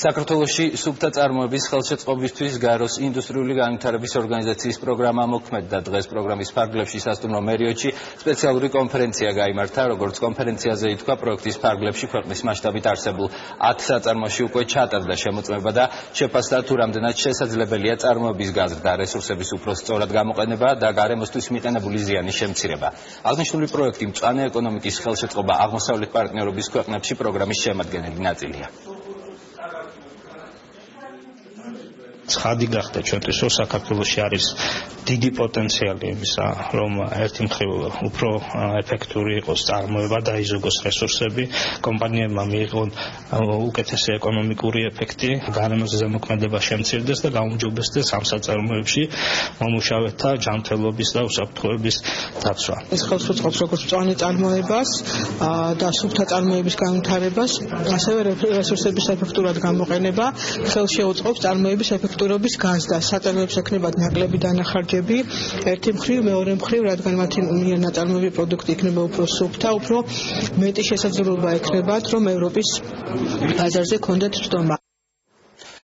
საქართველოში სუფთა წარმოების ხელშეწყობისთვის გაროს ინდუსტრიული განვითარების ორგანიზაციის პროგრამა მოქმედდა. დღეს პროგრამის ფარგლებში სასტუმრო მერიოდში სპეციალური კონფერენცია გაიმართა, როგორც კონფერენციაზე ითქვა, პროექტის ფარგლებში ქვეყნის მასშტაბით არსებულ 10 საწარმოში უკვე ჩატარდა შემოწმება და შეფასდა თუ რამდენად შესაძლებელია წარმოების გაზრდა, რესურსების უფრო სწორად გამოყენება და გარემოსთვის მიყენებული ზიანის შემცირება. აღნიშნული პროექტი მწვანე ეკონომიკის ხელშეწყობა აღმოსავლეთ პარტნიორობის ქვეყნებში პროგრამის შემადგენელი ნაწილია. ცხადი გახდა ჩვენთვის, რომ საქართველოში არის დიდი პოტენციალი იმისა, რომ ერთი მხრივ უფრო ეფექტური იყოს წარმოება და იზოგოს რესურსები, კომპანიებმა მიიღონ უკეთესი ეკონომიკური ეფექტი, გარემოს ზემოქმედება შემცირდეს და გაუმჯობესდეს ამ საწარმოებში მომუშავეთა ჯანმრთელობის და უსაფრთხოების დაცვა. ეს ხელშეწყობს როგორც მწვანე წარმოებას და სუფთა წარმოების განვითარებას, ასევე რესურსების ეფექტურად გამოყენება, ხელშეუწყობს წარმოების ეფექტურობის გაზრდას. საწარმოებს ექნებათ ნაკლები დანახარჯები, ერთი მხრივ, მეორე მხრივ, რადგან მათი ნაწარმოები პროდუქტი იქნება უფრო სუფთა, უფრო მეტი შესაძლებლობა ექნებათ, რომ ევროპის ბაზარზე კონდეთ წვდომა.